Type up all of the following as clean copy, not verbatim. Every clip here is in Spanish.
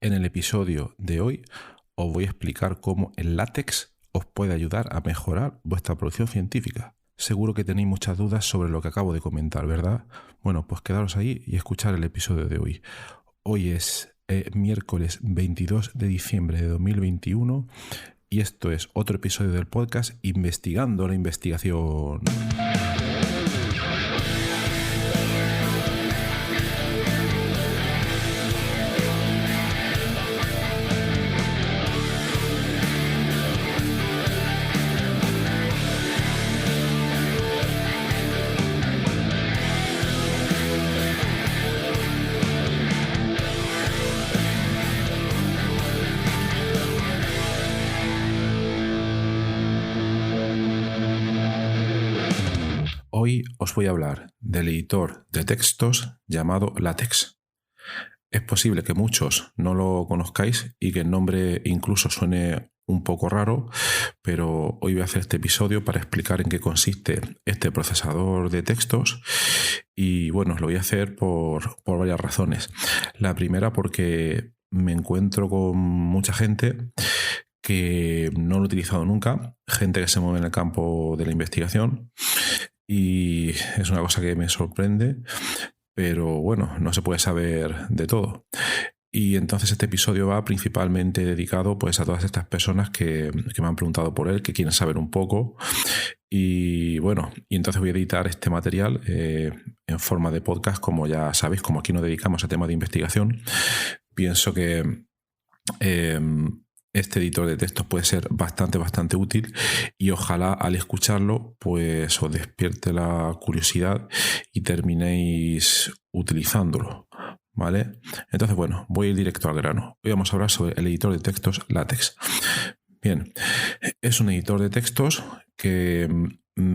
En el episodio de hoy os voy a explicar cómo el látex os puede ayudar a mejorar vuestra producción científica. Seguro que tenéis muchas dudas sobre lo que acabo de comentar, ¿verdad? Bueno, pues quedaros ahí y escuchar el episodio de hoy. Hoy es miércoles 22 de diciembre de 2021 y esto es otro episodio del podcast Investigando la Investigación. Hoy os voy a hablar del editor de textos llamado LaTeX. Es posible que muchos no lo conozcáis y que el nombre incluso suene un poco raro, pero hoy voy a hacer este episodio para explicar en qué consiste este procesador de textos y bueno, os lo voy a hacer por varias razones. La primera porque me encuentro con mucha gente que no lo he utilizado nunca, gente que se mueve en el campo de la investigación y es una cosa que me sorprende, pero bueno, no se puede saber de todo. Y entonces este episodio va principalmente dedicado pues a todas estas personas que me han preguntado por él, que quieren saber un poco. Y bueno, y entonces voy a editar este material en forma de podcast, como ya sabéis, como aquí nos dedicamos a temas de investigación. Pienso que este editor de textos puede ser bastante útil y ojalá al escucharlo pues os despierte la curiosidad y terminéis utilizándolo, ¿vale? Entonces, bueno, voy a ir directo al grano. Hoy vamos a hablar sobre el editor de textos LaTeX. Bien, es un editor de textos que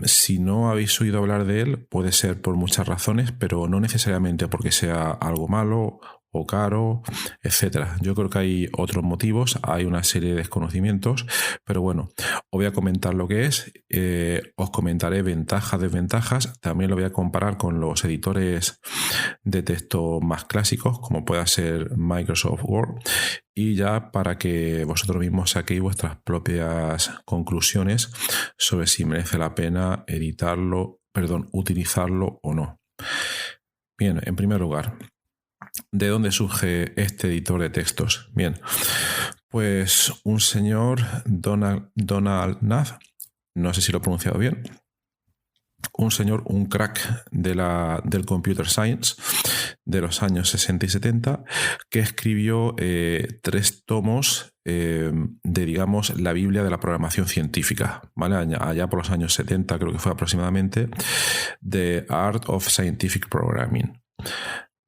si no habéis oído hablar de él puede ser por muchas razones, pero no necesariamente porque sea algo malo o caro, etcétera. Yo creo que hay otros motivos, hay una serie de desconocimientos, pero bueno, os voy a comentar lo que es, os comentaré ventajas, desventajas, también lo voy a comparar con los editores de texto más clásicos, como pueda ser Microsoft Word, y ya para que vosotros mismos saquéis vuestras propias conclusiones sobre si merece la pena utilizarlo o no. Bien, en primer lugar, ¿de dónde surge este editor de textos? Bien, pues un señor, Donald Knapp, no sé si lo he pronunciado bien, un crack del computer science de los años 60 y 70, que escribió 3 tomos de, digamos, la Biblia de la programación científica, ¿vale? Allá por los años 70, creo que fue aproximadamente, The Art of Scientific Programming.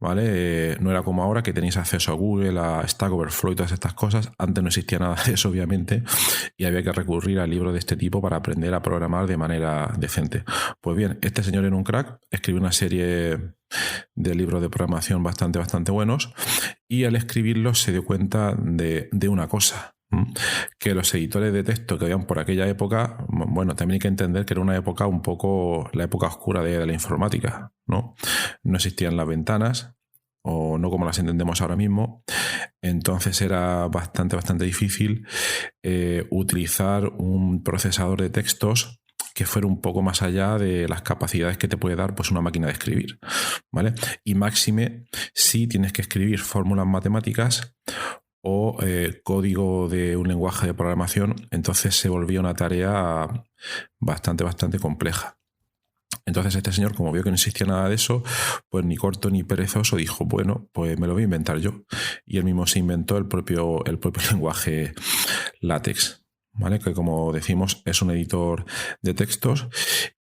¿Vale? No era como ahora que tenéis acceso a Google, a Stack Overflow y todas estas cosas. Antes no existía nada de eso, obviamente, y había que recurrir a libros de este tipo para aprender a programar de manera decente. Pues bien, este señor era un crack, escribió una serie de libros de programación bastante buenos, y al escribirlos se dio cuenta de una cosa, que los editores de texto que habían por aquella época, bueno, también hay que entender que era una época un poco la época oscura de la informática, ¿no? No existían las ventanas, o no como las entendemos ahora mismo, entonces era bastante difícil utilizar un procesador de textos que fuera un poco más allá de las capacidades que te puede dar pues una máquina de escribir, ¿vale? Y máxime si tienes que escribir fórmulas matemáticas o código de un lenguaje de programación, entonces se volvía una tarea bastante compleja. Entonces este señor, como vio que no existía nada de eso, pues ni corto ni perezoso, dijo, bueno, pues me lo voy a inventar yo. Y él mismo se inventó el propio lenguaje LaTeX, ¿vale? Que, como decimos, es un editor de textos,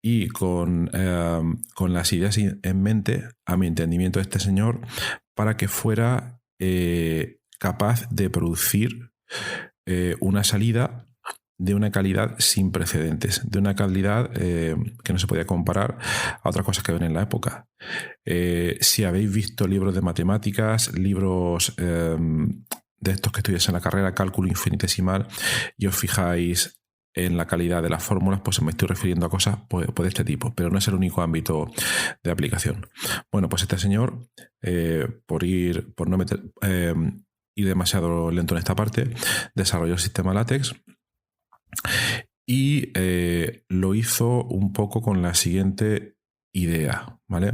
y con las ideas en mente, a mi entendimiento, de este señor, para que fuera capaz de producir una salida de una calidad sin precedentes, de una calidad que no se podía comparar a otras cosas que ven en la época. Si habéis visto libros de matemáticas, libros de estos que estudiáis en la carrera, cálculo infinitesimal, y os fijáis en la calidad de las fórmulas, pues me estoy refiriendo a cosas pues, de este tipo, pero no es el único ámbito de aplicación. Bueno, pues este señor, por no meter ir demasiado lento en esta parte, desarrolló el sistema LaTeX y lo hizo un poco con la siguiente idea, ¿vale?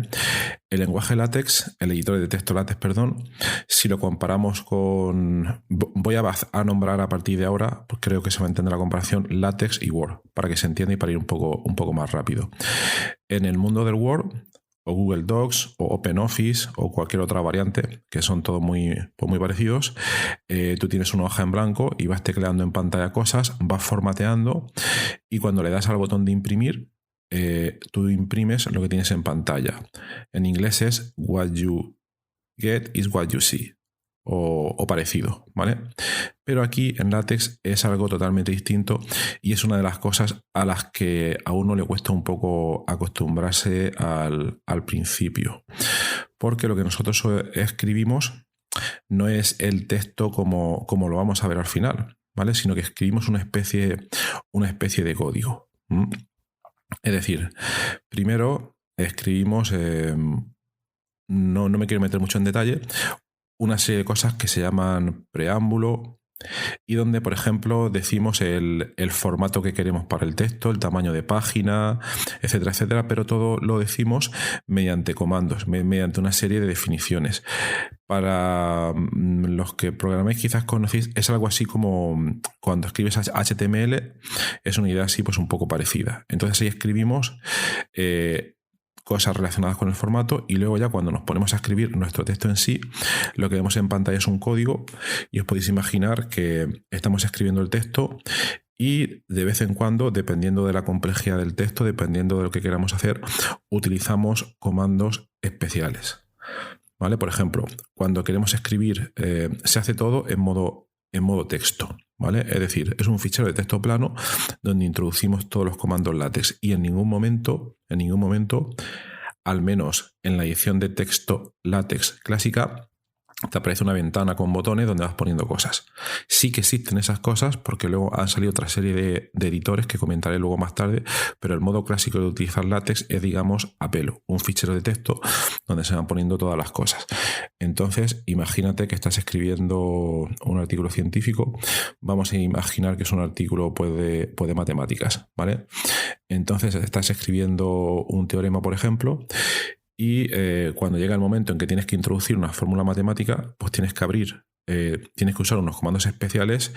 El lenguaje LaTeX, el editor de texto LaTeX, perdón, si lo comparamos con... Voy a nombrar a partir de ahora, pues creo que se va a entender la comparación, LaTeX y Word, para que se entienda y para ir un poco más rápido. En el mundo del Word, o Google Docs, o OpenOffice, o cualquier otra variante, que son todos muy parecidos, tú tienes una hoja en blanco y vas tecleando en pantalla cosas, vas formateando, y cuando le das al botón de imprimir, tú imprimes lo que tienes en pantalla. En inglés es what you get is what you see, o parecido, ¿vale? Pero aquí en LaTeX es algo totalmente distinto y es una de las cosas a las que a uno le cuesta un poco acostumbrarse al principio, porque lo que nosotros escribimos no es el texto como lo vamos a ver al final, ¿vale? Sino que escribimos una especie de código. Es decir, primero escribimos, no me quiero meter mucho en detalle, una serie de cosas que se llaman preámbulo y donde, por ejemplo, decimos el formato que queremos para el texto, el tamaño de página, etcétera, etcétera, pero todo lo decimos mediante comandos, mediante una serie de definiciones. Para los que programáis quizás conocéis, es algo así como cuando escribes HTML, es una idea así pues un poco parecida. Entonces ahí escribimos cosas relacionadas con el formato y luego ya cuando nos ponemos a escribir nuestro texto en sí, lo que vemos en pantalla es un código y os podéis imaginar que estamos escribiendo el texto y de vez en cuando, dependiendo de la complejidad del texto, dependiendo de lo que queramos hacer, utilizamos comandos especiales, ¿vale? Por ejemplo, cuando queremos escribir, se hace todo en modo texto, ¿vale? Es decir, es un fichero de texto plano donde introducimos todos los comandos LaTeX y en ningún momento, al menos en la edición de texto LaTeX clásica, te aparece una ventana con botones donde vas poniendo cosas. Sí que existen esas cosas porque luego han salido otra serie de editores que comentaré luego más tarde, pero el modo clásico de utilizar LaTeX es, digamos, a pelo, un fichero de texto donde se van poniendo todas las cosas. Entonces, imagínate que estás escribiendo un artículo científico, vamos a imaginar que es un artículo pues, de matemáticas, ¿vale? Entonces, estás escribiendo un teorema, por ejemplo, y cuando llega el momento en que tienes que introducir una fórmula matemática, pues tienes que abrir, tienes que usar unos comandos especiales,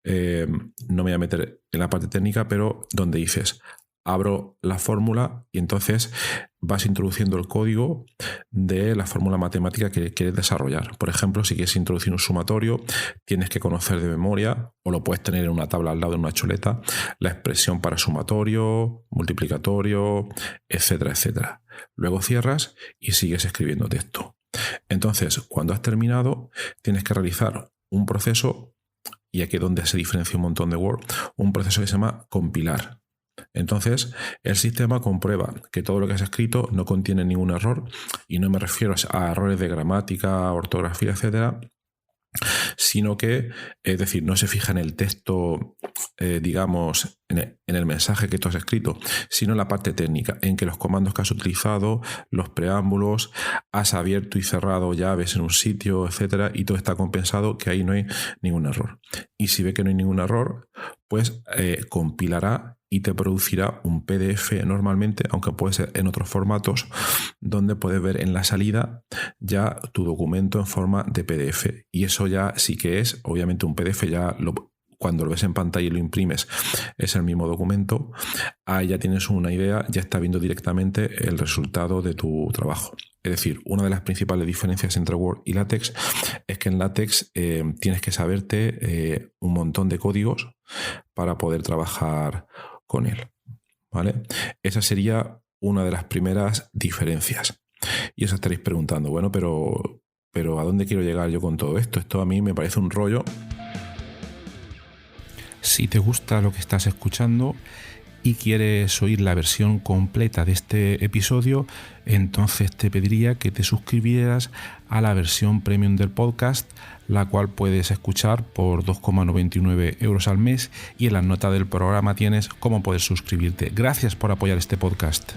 no me voy a meter en la parte técnica, pero donde dices, abro la fórmula y entonces vas introduciendo el código de la fórmula matemática que quieres desarrollar. Por ejemplo, si quieres introducir un sumatorio, tienes que conocer de memoria, o lo puedes tener en una tabla al lado de una chuleta, la expresión para sumatorio, multiplicatorio, etcétera, etcétera. Luego cierras y sigues escribiendo texto. Entonces, cuando has terminado, tienes que realizar un proceso, y aquí es donde se diferencia un montón de Word, un proceso que se llama compilar. Entonces, el sistema comprueba que todo lo que has escrito no contiene ningún error, y no me refiero a errores de gramática, ortografía, etcétera, sino que, es decir, no se fija en el texto, digamos, en el mensaje que tú has escrito, sino en la parte técnica, en que los comandos que has utilizado, los preámbulos, has abierto y cerrado llaves en un sitio, etcétera, y todo está compensado, que ahí no hay ningún error. Y si ve que no hay ningún error, pues compilará y te producirá un PDF normalmente, aunque puede ser en otros formatos, donde puedes ver en la salida ya tu documento en forma de PDF. Y eso ya sí que es, obviamente, un PDF, cuando lo ves en pantalla y lo imprimes, es el mismo documento. Ahí ya tienes una idea, ya está viendo directamente el resultado de tu trabajo. Es decir, una de las principales diferencias entre Word y LaTeX es que en LaTeX tienes que saberte un montón de códigos para poder trabajar con él, ¿vale? Esa sería una de las primeras diferencias. Y os estaréis preguntando, bueno, pero ¿a dónde quiero llegar yo con todo esto? Esto a mí me parece un rollo. Si te gusta lo que estás escuchando y quieres oír la versión completa de este episodio, entonces te pediría que te suscribieras a la versión premium del podcast, la cual puedes escuchar por 2,99 € al mes, y en la nota del programa tienes cómo puedes suscribirte. Gracias por apoyar este podcast.